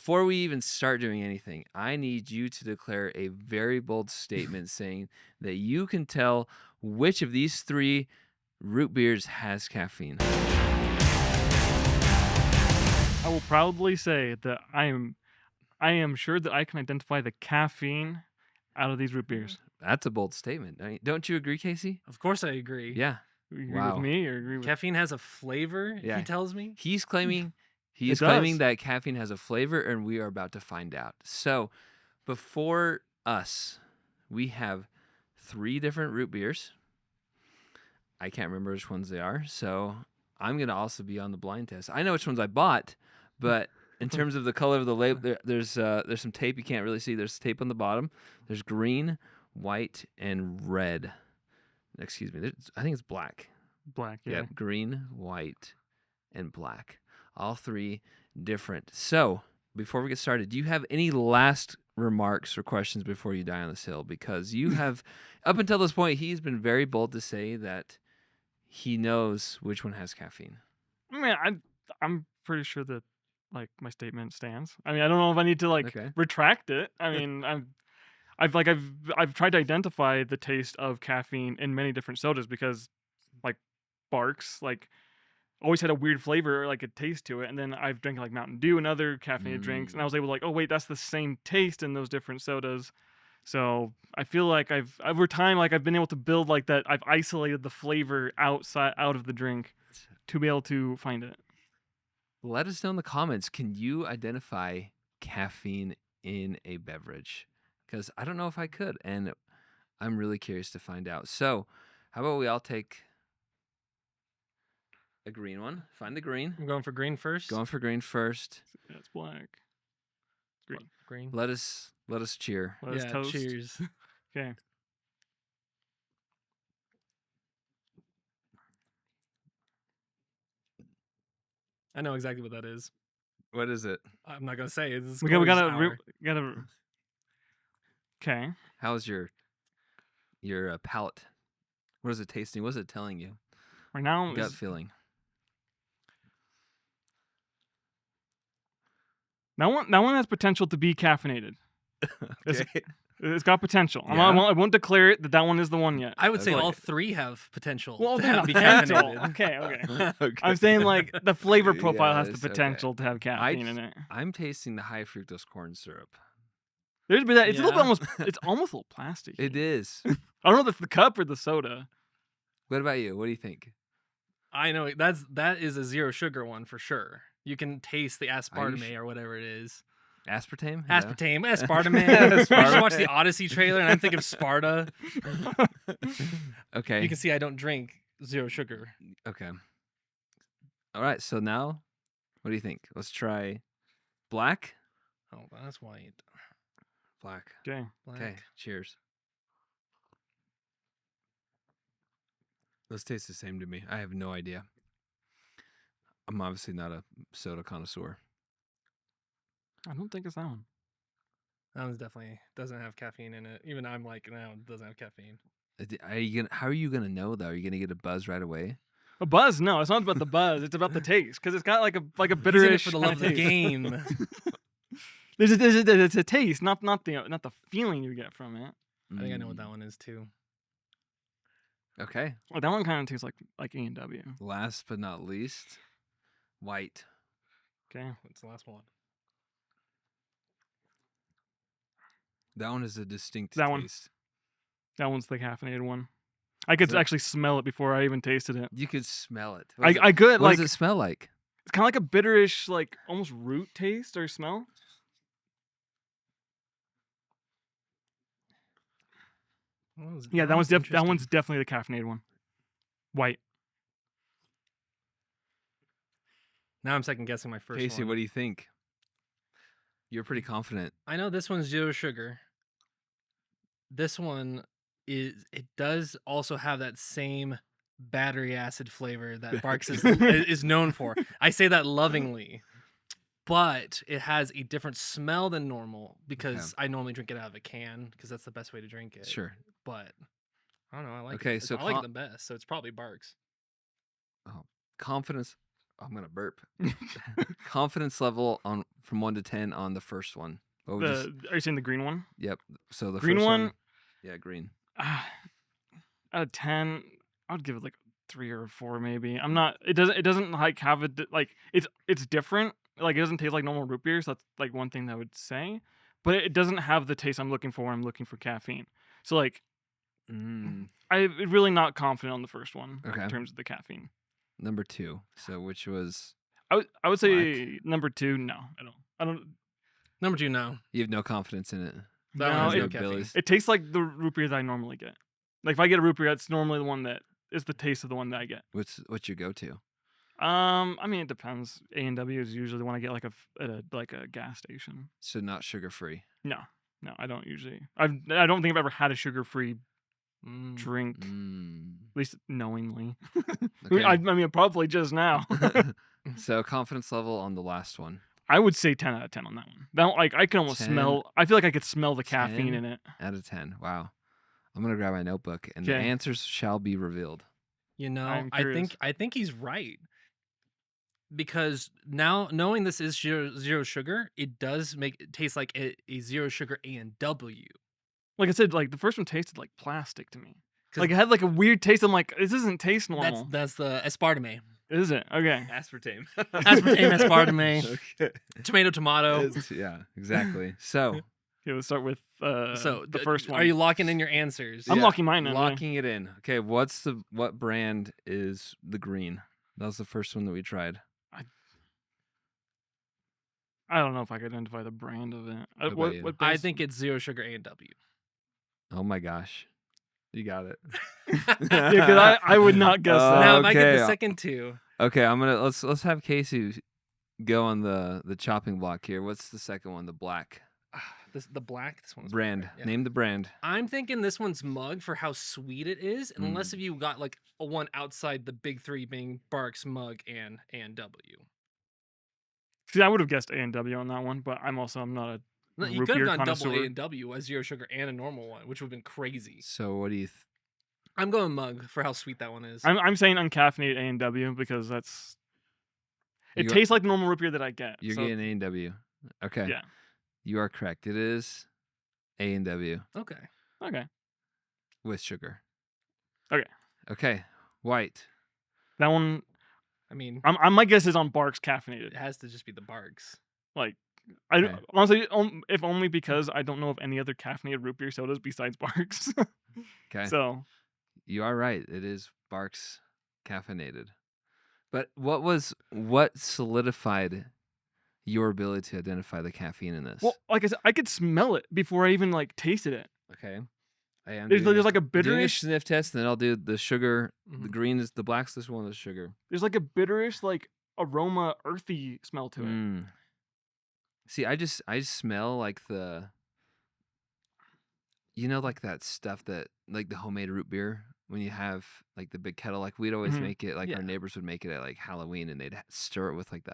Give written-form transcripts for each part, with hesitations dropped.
Before we even start doing anything, I need you to declare a very bold statement saying that you can tell which of these 3 root beers has caffeine. I will proudly say that I am sure that I can identify the caffeine out of these root beers. That's a bold statement. Don't you agree, Casey? Of course I agree. Yeah. You agree Wow. with me or agree with Caffeine has a flavor, Yeah. he tells me. He's claiming does. that caffeine has a flavor, and we are about to find out. So, before us, we have 3 different root beers. I can't remember which ones they are, so I'm gonna also be on the blind test. I know which ones I bought, but in terms of the color of the label, there's some tape you can't really see. There's tape on the bottom. There's green, white, and red. Excuse me. I think it's black. black. Yeah. Yep, green, white, and black. All 3 different. So, before we get started, do you have any last remarks or questions before you die on this hill? Because you have, up until this point, he's been very bold to say that he knows which one has caffeine. I mean, I'm pretty sure that like my statement stands. I mean, I don't know if I need to like Okay. retract it. I mean, I've tried to identify the taste of caffeine in many different sodas because like Barks like always had a weird flavor, like a taste to it, and then I've drank like Mountain Dew and other caffeinated drinks, and I was able to like, oh wait, that's the same taste in those different sodas. So I feel like I've over time like I've been able to build like that. I've isolated the flavor out of the drink to be able to find it. Let us know in the comments, can you identify caffeine in a beverage? Because I don't know if I could, and I'm really curious to find out. So, how about we all take a green one? Find the green. I'm going for green first. Going for green first. Yeah, it's black. Green. Green. Let us cheer. Let us toast. Cheers. Okay. I know exactly what that is. What is it? I'm not gonna say it. It's We Coire's gotta. hour. Okay. How's your palate? What is it tasting? What is it telling you? Right now, Gut feeling. that one has potential to be caffeinated. Okay. It's got potential. Yeah? I won't declare it that one is the one yet. I would say Okay. all 3 have potential. Well, to okay, have- be potential. caffeinated. Okay. I'm saying like the flavor profile has the Yes, okay. potential to have caffeine in it. I'm tasting the high fructose corn syrup. There's been that. It's a little bit Yeah. it's almost a little plastic. It is. I don't know if it's the cup or the soda. What about you? What do you think? I know that is a 0 sugar one for sure. You can taste the aspartame or whatever it is. Aspartame? Yeah. Aspartame, aspartame. I just Aspartame. watched the Odyssey trailer and I'm thinking of Sparta. Okay. You can see I don't drink 0 sugar. Okay. All right. So now, what do you think? Let's try black. Oh, that's white. Black. Okay. Black. Okay. Cheers. Those taste the same to me. I have no idea. I'm obviously not a soda connoisseur. I don't think it's that one. That one's definitely doesn't have caffeine in it. Even I'm like, no, it doesn't have caffeine. How are you gonna know though? Are you gonna get a buzz right away? A buzz? No, it's not about the buzz. It's about the taste because it's got like a He's in it bitterish for the love of the taste. game. There's a taste, not the feeling you get from it. I think I know what that one is too. Okay. Well, that one kind of tastes like A&W. Last but not least, white. Okay. What's the last one? That one is a distinct That one. taste. That one's the caffeinated one. I could Is it? actually smell it before I even tasted it. You could smell it. I could What like does it smell like? it's kind of like a bitterish, like almost root taste or smell. Yeah, that one's definitely the caffeinated one. White. Now I'm second guessing my first Casey, one. what do you think? You're pretty confident. I know this one's 0 sugar. This one it does also have that same battery acid flavor that Barks is known for. I say that lovingly. But it has a different smell than normal because I normally drink it out of a can because that's the best way to drink it. Sure. But I don't know. I like Okay, it. so I like it the best. So it's probably Barks. Confidence I'm gonna burp. Confidence level on from 1 to 10 on the first one. What would you Are you saying the green one? Yep. So the Green first one? Yeah, green. Out of 10, I would give it like 3 or 4 maybe. I'm not. It doesn't like have like it's different. Like it doesn't taste like normal root beer. So that's like one thing that I would say. But it doesn't have the taste I'm looking for when I'm looking for caffeine. So like I'm really not confident on the first one Okay. in terms of the caffeine. Number 2. So which was I would say number 2. No, I don't. Number 2, no. you have no confidence in it. That one No, has no no caffeine. abilities. it tastes like the root beer that I normally get. Like if I get a root beer, that's normally the one that is the taste of the one that I get. What's your go-to? I mean, it depends. A&W is usually the one I get like a gas station. So not sugar-free. No, I don't usually. I don't think I've ever had a sugar-free drink, at least knowingly. Okay. I mean, probably just now. So confidence level on the last one. I would say 10 out of 10 on that one. That like I can almost 10, smell. I feel like I could smell the caffeine 10? in it. Out of 10. Wow. I'm gonna grab my notebook and the Okay. answers shall be revealed. You know, I'm I curious. think he's right. Because now knowing this is zero sugar, it does make it taste like a zero sugar A&W. Like I said, like the first one tasted like plastic to me. 'Cause Like it had like a weird taste. I'm like, this doesn't taste normal. That's the aspartame. Is it? Okay. Aspartame. Aspartame, aspartame, Okay. tomato. Yeah, exactly. So Okay, let's start with So the first one. Are you locking in your answers? I'm yeah, locking mine in. locking it in. Okay, what brand is the green? That was the first one that we tried. I don't know if I could identify the brand of it. What about What, you? what I base- think it's zero sugar A&W. Oh my gosh. You got it. Yeah, because I would not guess that. Now, if I get Okay. the second two, Okay, I'm gonna let's have Casey go on the chopping block here. What's the second one? The black the black, this one's brand. black, yeah. Name the brand. I'm thinking this one's mug for how sweet it is, unless Mm. if you got like a one outside the big three being Barks, Mug, and A&W. See, I would have guessed A&W on that one, but I'm not a No, you root could have beer gone double connoisseur. A&W, a zero sugar and a normal one, which would have been crazy. So what do you? I'm going Mug for how sweet that one is. I'm saying uncaffeinated A&W because that's it You- tastes like the normal root beer that I get. You're so, getting A&W. Okay. Yeah. You are correct. It is A&W Okay. Okay. with sugar. Okay. Okay. White. That one I mean, my guess is on Barks it caffeinated. has to just be the Barks. Like Okay. honestly, if only because I don't know of any other caffeinated root beer sodas besides Barks. Okay. So You are right. It is Barks caffeinated. But what solidified your ability to identify the caffeine in this? well, like I said, I could smell it before I even like tasted it. Okay. I am There's doing like a doing a bitterish. sniff test, and then I'll do the sugar. The Mhm. green is the black's this one is sugar. There's like a bitterish like aroma, earthy smell to it. Mm. See, I just smell like like that stuff that like the homemade root beer when you have like the big kettle. Like we'd always Mhm. make it. Like Yeah. our neighbors would make it at like Halloween, and they'd stir it with like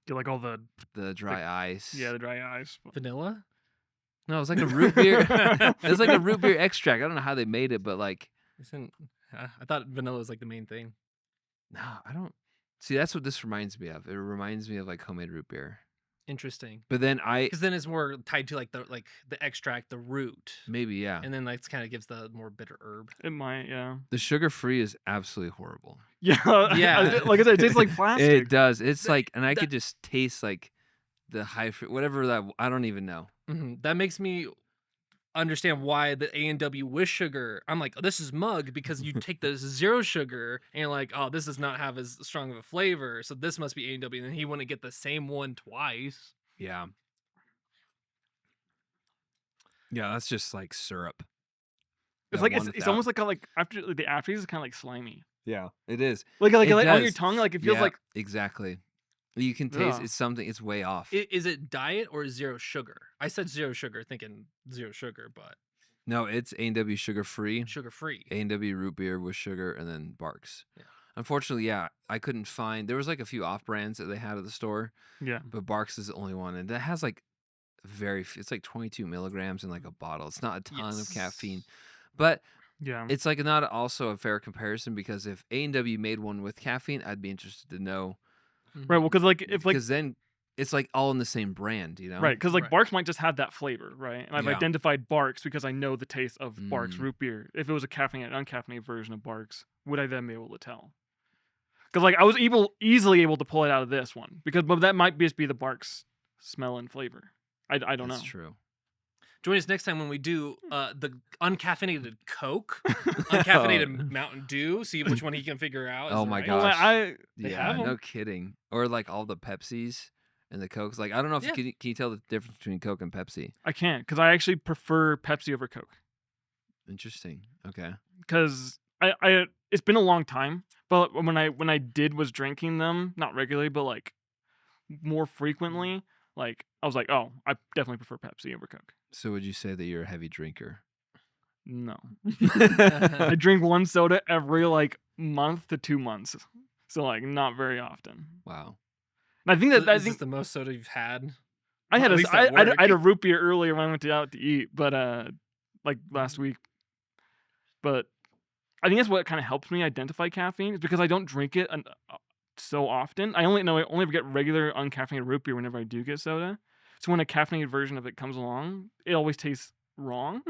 Get like all the the dry ice. the dry ice. Vanilla? No, it was like a root beer. It was like a root beer extract. I don't know how they made it, but like Isn't I thought vanilla was like the main thing. no, I don't. See, that's what this reminds me of. It reminds me of like homemade root beer. Interesting. But then Because then it's more tied to like the extract, the root, maybe yeah. and then like kind of gives the more bitter herb. It might, yeah. The sugar free is absolutely horrible. Yeah. Yeah. Like I said, it tastes like plastic. It does. It's like, and I that- could just taste like the high fruit, whatever that. I don't even know. That makes me understand why the A&W with sugar. I'm like, oh, this is Mug because you take the zero sugar and you're like, oh, this does not have as strong of a flavor, so this must be A&W, and then he wouldn't get the same one twice. Yeah. Yeah, that's just like syrup. It's That like one it's without- almost like after like, the aftertaste is kind of like slimy. Yeah, it is. Like It on your does. tongue, like it feels Yeah, like exactly. You can taste Ugh. it's something. It's way off. Is it diet or zero sugar? I said zero sugar, thinking zero sugar, but No, it's A&W sugar free. sugar free. A&W root beer with sugar, and then Barks. Yeah. Unfortunately, yeah, I couldn't find. There was like a few off brands that they had at the store, yeah. but Barks is the only one, and that has like it's like 22 milligrams in like a bottle. It's not a ton of caffeine, but Yeah. it's like not also a fair comparison because if A&W made one with caffeine, I'd be interested to know Right. Well, because like if like because then it's like all in the same brand, you know? right, because like Right. Barks might just have that flavor, right? And I've Yeah. identified Barks because I know the taste of Barks Mm. root beer. If it was a caffeinated, uncaffeinated version of Barks, would I then be able to tell? Because like I was easily able to pull it out of this one but that might just be the Barks smell and flavor. I don't That's know. true. Join us next time when we do the uncaffeinated Coke, uncaffeinated Mountain Dew. See which one he can figure out. Is Oh my right. Well, gosh. They Yeah, have no 'em. kidding. Or like all the Pepsis and the Cokes. Like I don't know if Yeah. can you tell the difference between Coke and Pepsi? I can't because I actually prefer Pepsi over Coke. Interesting. Okay. Because I it's been a long time, but when I was drinking them, not regularly, but like more frequently, like I was like, oh, I definitely prefer Pepsi over Coke. So would you say that you're a heavy drinker? No. I drink one soda every like month to 2 months. So like not very often. Wow. And I think So that I is this think the most soda you've had? I had at a least I, at I had a work? root beer earlier when I went out to eat, but like last week. But I think that's what kind of helps me identify caffeine is because I don't drink it so often. I only ever get regular uncaffeinated root beer whenever I do get soda. So when a caffeinated version of it comes along, it always tastes wrong.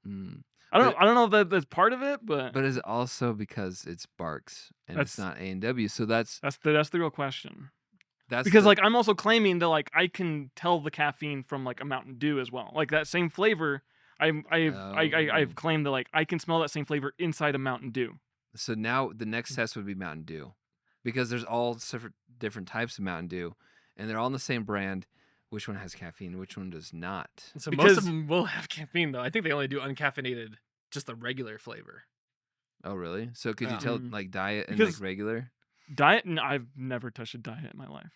Mm. I don't But- know. I don't know if that's part of it, but But is it also because it's Barks and it's That's- not A&W? So that's that's the real question. because Like I'm also claiming that like I can tell the caffeine from like a Mountain Dew as well. Like that same flavor, I've claimed that like I can smell that same flavor inside a Mountain Dew. so now the next test would be Mountain Dew, because there's all different types of Mountain Dew, and they're all in the same brand. Which one has caffeine? Which one does not? So most Because- of them will have caffeine though. I think they only do uncaffeinated, just the regular flavor. Oh, really? So could you Yeah. tell Mm. like diet and Because- like regular? Diet? I've never touched a diet in my life.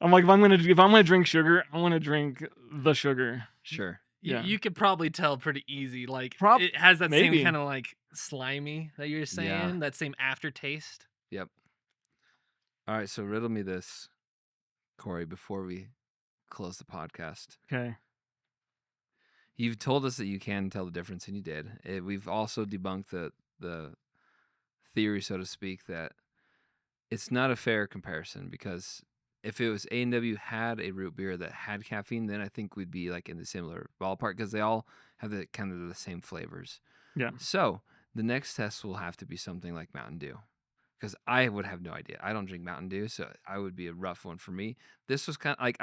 I'm like if I'm gonna drink sugar, I want to drink the sugar. Sure. Yeah. You could probably tell pretty easy. Like Prob- it has that maybe. same kind of like slimy that you're saying. Yeah. That same aftertaste. Yep. All right. So riddle me this, Corey, before we close the podcast. Okay. You've told us that you can tell the difference, and you did. We've also debunked the theory, so to speak, that it's not a fair comparison, because if it was A&W had a root beer that had caffeine, then I think we'd be like in the similar ballpark, because they all have the kind of the same flavors. Yeah. So the next test will have to be something like Mountain Dew, because I would have no idea. I don't drink Mountain Dew, so I would be a rough one for me. This was kind of like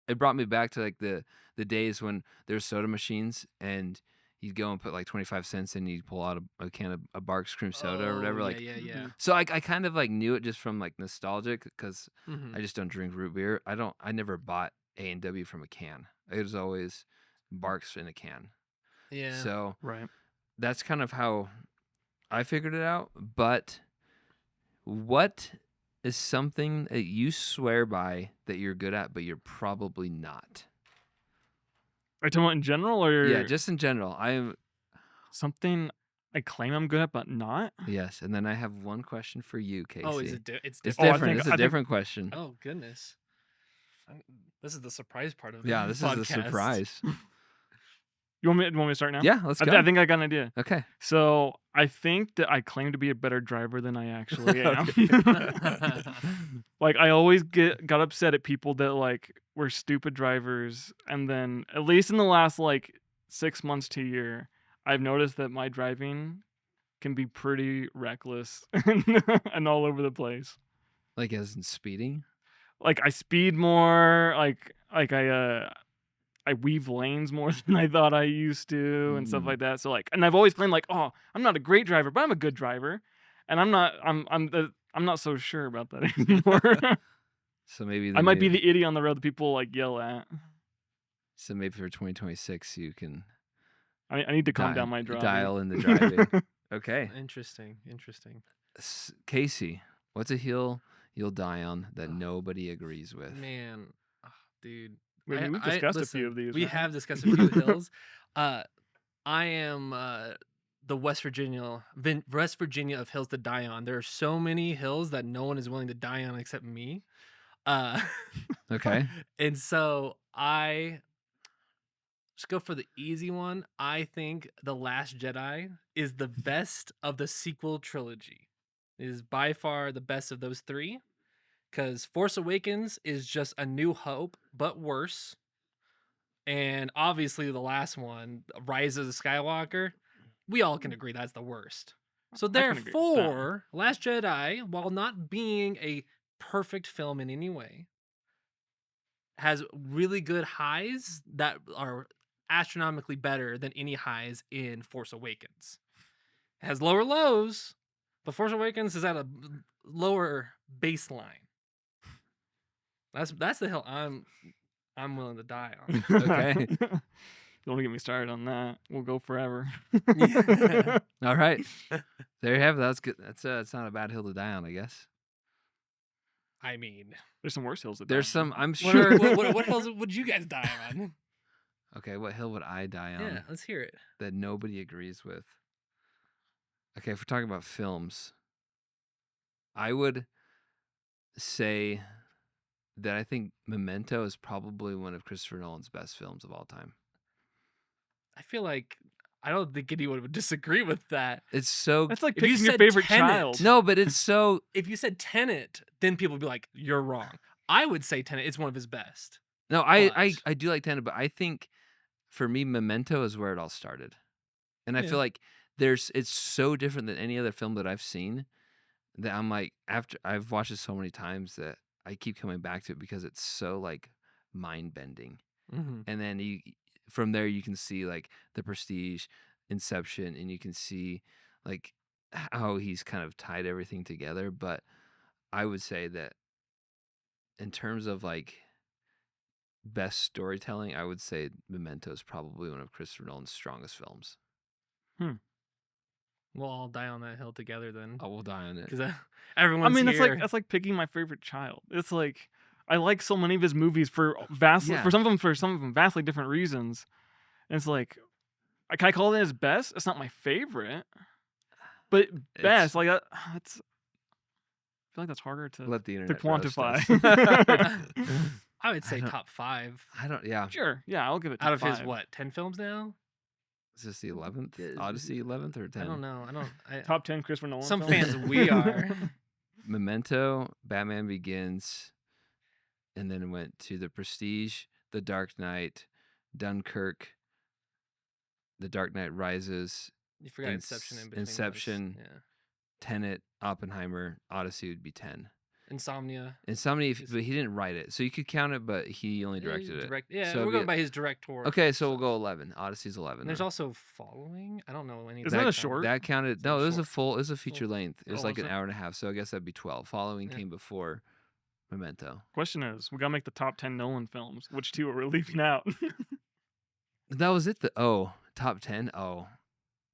it brought me back to like the days when there's soda machines and you'd go and put like 25 cents in, and you'd pull out a can of Barks cream soda or whatever. Oh, Like, yeah. so I kind of like knew it just from like nostalgic, because Mhm. I just don't drink root beer. I never bought A&W from a can. It was always Barks in a can. Yeah. So Right. that's kind of how I figured it out. But what is something that you swear by that you're good at, but you're probably not? Are you talking about in general or Yeah, just in general. I am. something I claim I'm good at but not? Yes, and then I have one question for you, Casey. Oh, is it's It's different? I different. think- It's I a think- different question. Oh goodness. This is the surprise part of Yeah, the this is a podcast. surprise. You want me to start now? Yeah, let's go. I think I got an idea. Okay. So I think that I claim to be a better driver than I actually am. Like I always got upset at people that like were stupid drivers, and then at least in the last like 6 months to a year, I've noticed that my driving can be pretty reckless and all over the place. Like as in speeding? Like I speed more, like I weave lanes more than I thought I used to and stuff Mm. like that. So like, and I've always claimed like, oh, I'm not a great driver, but I'm a good driver, and I'm not so sure about that anymore. So maybe I might be the idiot on the road that people like yell at. So maybe for 2026 you can I need to calm down my driving. dial in the driving. Okay. Interesting. Casey, what's a hill you'll die on that nobody agrees with? Man, dude. We've discussed a few of these. We right? have discussed a few hills. I am the West Virginia of hills to die on. There are so many hills that no one is willing to die on except me. Okay. And so I just go for the easy one. I think The Last Jedi is the best of the sequel trilogy. is by far the best of those three. Because Force Awakens is just A New Hope, but worse. And obviously, the last one, Rise of the Skywalker, we all can agree that's the worst. So I can agree with that. therefore, Last Jedi, while not being a perfect film in any way, has really good highs that are astronomically better than any highs in Force Awakens. It has lower lows, but Force Awakens is at a lower baseline. That's the hill I'm willing to die on. Okay. Don't get me started on that. We'll go forever. All right. There you have it. That's good. That's not a bad hill to die on, I guess. I mean, There's some worse hills. There's some. I'm what, sure. what hills would you guys die on? Okay, what hill would I die on Yeah, let's hear it. that nobody agrees with? Okay, if we're talking about films, I would say that I think Memento is probably one of Christopher Nolan's best films of all time. I feel like I don't think anyone would disagree with that. It's so. That's like If you picking your said favorite Tenet- child. No, but it's so. If you said Tenet, then people would be like, "You're wrong." I would say Tenet is one of his best. No, I But- do like Tenet, but I think for me, Memento is where it all started, and I Yeah. feel like it's so different than any other film that I've seen that I'm like, after I've watched it so many times that I keep coming back to it because it's so like mind bending. Mm-hmm. And then from there you can see like The Prestige, Inception, and you can see like how he's kind of tied everything together. But I would say that in terms of like best storytelling, I would say Memento is probably one of Christopher Nolan's strongest films. We'll all die on that hill together then, I will die on it. because I everyone's mean, here. that's like picking my favorite child. It's like I like so many of his movies for vastly Yeah. for some of them vastly different reasons. And it's like, can I call it his best? It's not my favorite, but best. Like it's. I feel like that's harder to Let the to internet roast quantify. us. I would say don't- top 5 I don't. Yeah, Sure, yeah, I'll give it out of top his 5. what 10 films now. is this the 11th? Yeah, Odyssey 11th or 10? I don't know. Top 10 Christopher Nolan. Some films? fans we are. Memento, Batman Begins, and then went to The Prestige, The Dark Knight, Dunkirk, The Dark Knight Rises, You forgot Inception in between. those. Inception. Yeah. Tenet, Oppenheimer, Odyssey would be 10. Insomnia. Insomnia, but he didn't write it, so you could count it, but he only directed it. Yeah, So we're it'd going be- by his director. Okay, so we'll go 11. Odyssey's 11. And there's then. also Following. I don't know any. Isn't that a short? That counted. It's No, a it was a short. full. It was a feature length. It was Oh, like was an it? hour and a half. So I guess that'd be 12. Following Yeah. came before Memento. Question is, we gotta make the top 10 Nolan films. Which two are we leaving out? That was it. Top 10. Oh,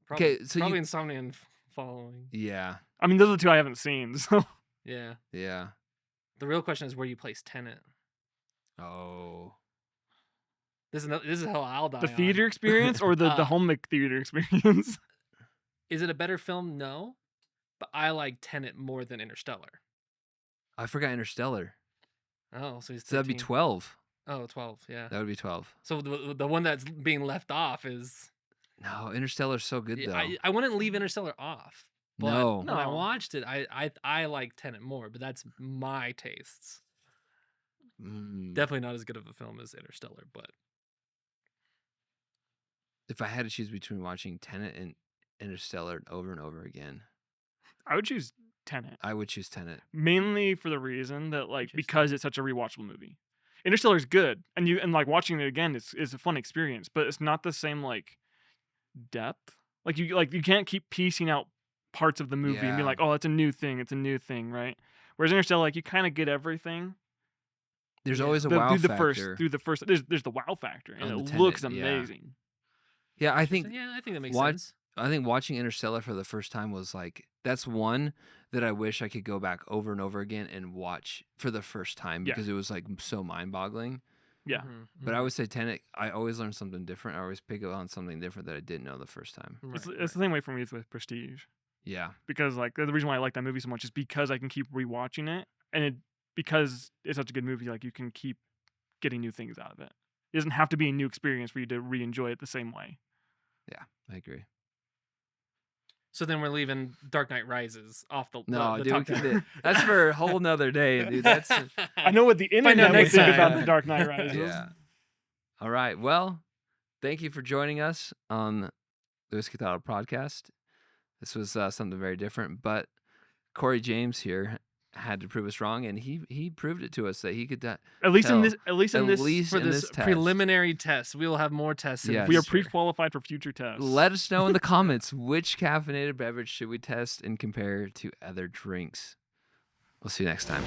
Probably, okay, so probably you- Insomnia and Following. yeah, I mean, those are the two I haven't seen. So Yeah. yeah. The real question is where you place Tenet. Oh, This is how I'll die. the on. theater experience or the home theater experience? Is it a better film? No, but I like Tenet more than Interstellar. I forgot Interstellar. Oh, so he's 13. So that'd be 12. Oh, 12. Yeah. That would be 12. So the one that's being left off is. No, Interstellar's so good Yeah, though. I wouldn't leave Interstellar off. But No. when I No. watched it, I like Tenet more, but that's my tastes. Mm. Definitely not as good of a film as Interstellar, but If I had to choose between watching Tenet and Interstellar over and over again, I would choose Tenet. I would choose Tenet. Mainly for the reason that Interesting. because it's such a rewatchable movie. Interstellar is good, and like watching it again is a fun experience, but it's not the same like depth. Like you can't keep piecing out parts of the movie and be Yeah. like, oh, it's a new thing, right? Whereas Interstellar, like you kind of get everything. There's Yeah. always a through wow the factor. through the first. There's the wow factor, and On the it Tenet, looks yeah. amazing. Yeah, I think yeah, I think that makes watch- sense. I think watching Interstellar for the first time was like that's one that I wish I could go back over and over again and watch for the first time Yeah. because it was like so mind-boggling. Yeah. Mhm, But I mhm. would say Tenet, I always learn something different. I always pick up on something different that I didn't know the first time. It's Right, the same way for me with Prestige. Yeah. Because like the reason why I like that movie so much is because I can keep rewatching it, and because it's such a good movie, like you can keep getting new things out of it. It doesn't have to be a new experience for you to re-enjoy it the same way. I agree. So then we're leaving Dark Knight Rises off the No, the dude, top 10. that's for a whole nother day, dude. That's I know what the Find out internet would next think time. about the Dark Knight Rises. yeah. All right. Well, thank you for joining us on the Whiskey Throttle podcast. This was something very different, but Corey James here had to prove us wrong, and he proved it to us that he could. At least in tell. this, at least in At this, least For in this this test. preliminary test, we will have more tests. in the Yes. we are future. pre-qualified for future tests. Let us know in the comments which caffeinated beverage should we test and compare to other drinks. We'll see you next time.